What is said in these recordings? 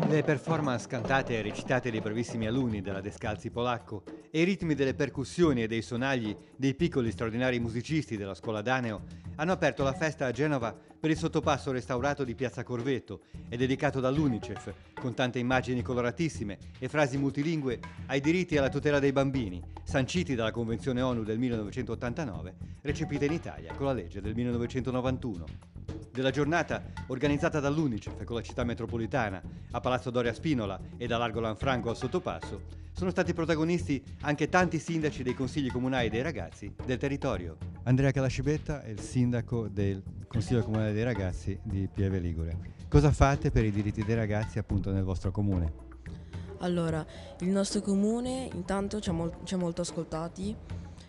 Le performance cantate e recitate dai bravissimi alunni della Descalzi Polacco e i ritmi delle percussioni e dei sonagli dei piccoli straordinari musicisti della scuola Daneo hanno aperto la festa a Genova per il sottopasso restaurato di Piazza Corvetto e dedicato dall'UNICEF, con tante immagini coloratissime e frasi multilingue ai diritti e alla tutela dei bambini, sanciti dalla Convenzione ONU del 1989, recepita in Italia con la legge del 1991. Della giornata, organizzata dall'UNICEF con la città metropolitana, a Palazzo Doria Spinola e da Largo Lanfranco al Sottopasso, sono stati protagonisti anche tanti sindaci dei consigli comunali dei ragazzi del territorio. Andrea Calascibetta è il sindaco del Consiglio Comunale dei Ragazzi di Pieve Ligure. Cosa fate per i diritti dei ragazzi appunto nel vostro comune? Allora, il nostro comune intanto ci ha molto ascoltati,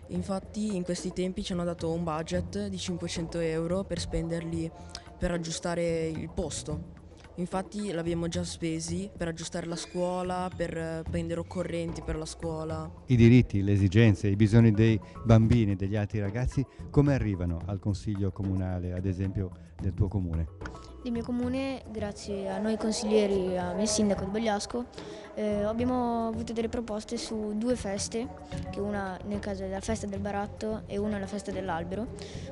infatti in questi tempi ci hanno dato un budget di 500 euro per spenderli per aggiustare il posto. Infatti l'abbiamo già spesi per aggiustare la scuola, per prendere occorrenti per la scuola. I diritti, le esigenze, i bisogni dei bambini e degli altri ragazzi come arrivano al Consiglio Comunale, ad esempio, del tuo comune? Del mio comune, grazie a noi consiglieri e al sindaco di Bagliasco, abbiamo avuto delle proposte su due feste, che una nel caso è la festa del baratto e una la festa dell'albero,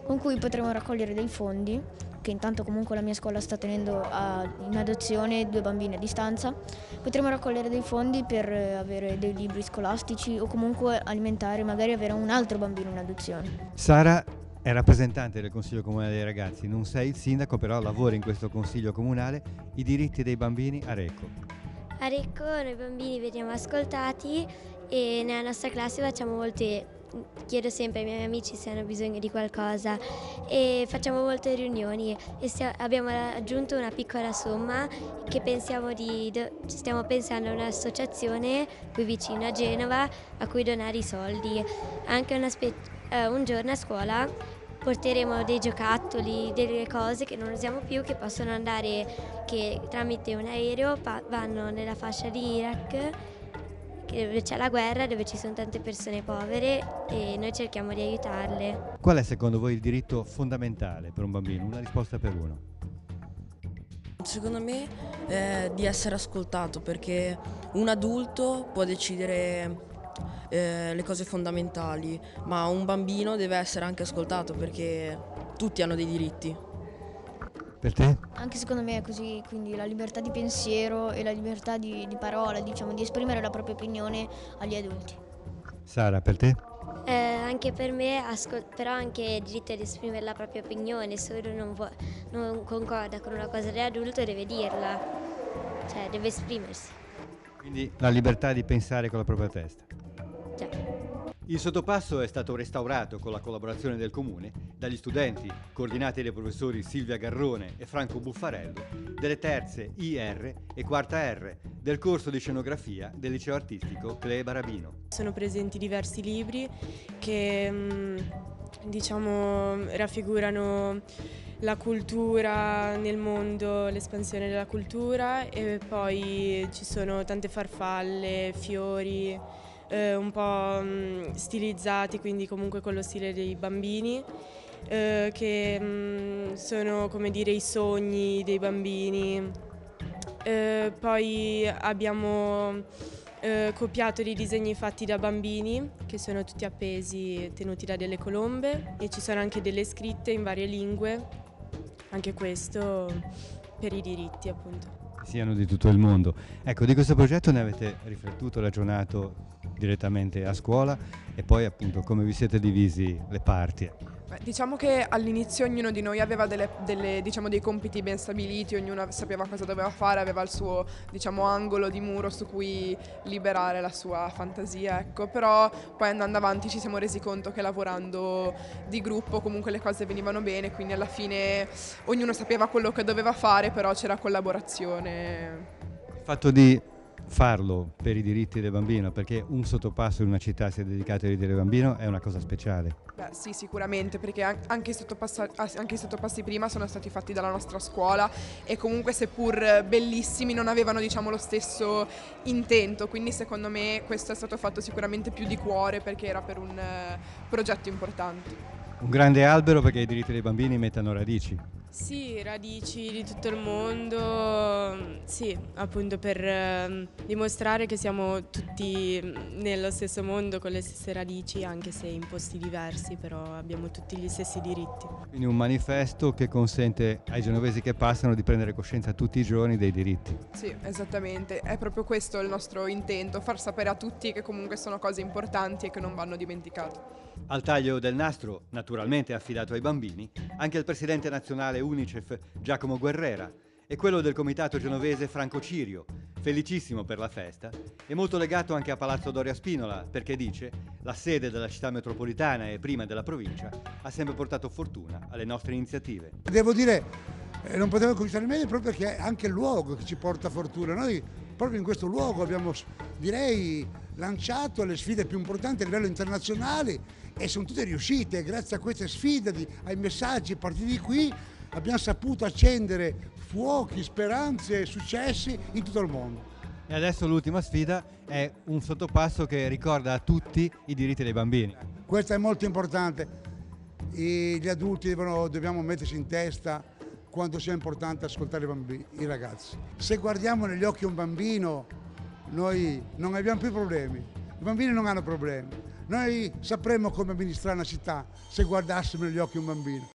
con cui potremo raccogliere dei fondi, che intanto comunque la mia scuola sta tenendo in adozione due bambini a distanza. Potremo raccogliere dei fondi per avere dei libri scolastici o comunque alimentare, magari avere un altro bambino in adozione. Sara è rappresentante del Consiglio Comunale dei Ragazzi, non sei il sindaco, però lavori in questo Consiglio Comunale. I diritti dei bambini a Recco. A Recco noi bambini veniamo ascoltati e nella nostra classe facciamo chiedo sempre ai miei amici se hanno bisogno di qualcosa e facciamo molte riunioni e abbiamo aggiunto una piccola somma che stiamo pensando a un'associazione qui vicino a Genova a cui donare i soldi. Anche un giorno a scuola porteremo dei giocattoli, delle cose che non usiamo più, che possono andare, che tramite un aereo vanno nella fascia di Iraq, dove c'è la guerra, dove ci sono tante persone povere e noi cerchiamo di aiutarle. Qual è secondo voi il diritto fondamentale per un bambino? Una risposta per uno. Secondo me è di essere ascoltato, perché un adulto può decidere le cose fondamentali, ma un bambino deve essere anche ascoltato perché tutti hanno dei diritti. Per te? Anche secondo me è così, quindi la libertà di pensiero e la libertà di parola, diciamo, di esprimere la propria opinione agli adulti. Sara, per te? Anche per me, però anche il diritto di esprimere la propria opinione, se uno non concorda con una cosa dell'adulto deve dirla, cioè deve esprimersi. Quindi la libertà di pensare con la propria testa. Già. Il sottopasso è stato restaurato con la collaborazione del comune dagli studenti, coordinati dai professori Silvia Garrone e Franco Buffarello, delle terze IR e quarta R del corso di scenografia del liceo artistico Clee Barabino. Sono presenti diversi libri che raffigurano la cultura nel mondo, l'espansione della cultura, e poi ci sono tante farfalle, fiori, un po' stilizzati, quindi comunque con lo stile dei bambini, che sono, come dire, i sogni dei bambini. Poi abbiamo copiato dei disegni fatti da bambini che sono tutti appesi, tenuti da delle colombe, e ci sono anche delle scritte in varie lingue, anche questo per i diritti, appunto. Siano di tutto il mondo. Ecco, di questo progetto ne avete riflettuto, ragionato direttamente a scuola, e poi appunto come vi siete divisi le parti? Diciamo che all'inizio ognuno di noi aveva dei compiti ben stabiliti, ognuno sapeva cosa doveva fare, aveva il suo, angolo di muro su cui liberare la sua fantasia, ecco. Però poi andando avanti ci siamo resi conto che lavorando di gruppo comunque le cose venivano bene, quindi alla fine ognuno sapeva quello che doveva fare, però c'era collaborazione. Il fatto di farlo per i diritti del bambino, perché un sottopasso in una città sia dedicato ai diritti del bambino, è una cosa speciale. Beh sì, sicuramente, perché anche i sottopassi prima sono stati fatti dalla nostra scuola e comunque, seppur bellissimi, non avevano lo stesso intento, quindi secondo me questo è stato fatto sicuramente più di cuore, perché era per un progetto importante. Un grande albero perché i diritti dei bambini mettano radici. Sì, radici di tutto il mondo, sì, appunto per dimostrare che siamo tutti nello stesso mondo con le stesse radici, anche se in posti diversi, però abbiamo tutti gli stessi diritti. Quindi un manifesto che consente ai genovesi che passano di prendere coscienza tutti i giorni dei diritti. Sì, esattamente, è proprio questo il nostro intento, far sapere a tutti che comunque sono cose importanti e che non vanno dimenticate. Al taglio del nastro, naturalmente affidato ai bambini, anche il presidente nazionale UNICEF Giacomo Guerrera e quello del comitato genovese Franco Cirio, felicissimo per la festa e molto legato anche a Palazzo Doria Spinola perché dice la sede della città metropolitana e prima della provincia ha sempre portato fortuna alle nostre iniziative. Devo dire, non potevo cominciare meglio proprio perché è anche il luogo che ci porta fortuna. Noi proprio in questo luogo abbiamo, direi, lanciato le sfide più importanti a livello internazionale e sono tutte riuscite. Grazie a queste sfide, ai messaggi partiti di qui, abbiamo saputo accendere fuochi, speranze e successi in tutto il mondo. E adesso l'ultima sfida è un sottopasso che ricorda a tutti i diritti dei bambini. Questo è molto importante. Gli adulti dobbiamo metterci in testa quanto sia importante ascoltare i bambini, i ragazzi. Se guardiamo negli occhi un bambino, noi non abbiamo più problemi. I bambini non hanno problemi. Noi sapremmo come amministrare una città se guardassimo negli occhi un bambino.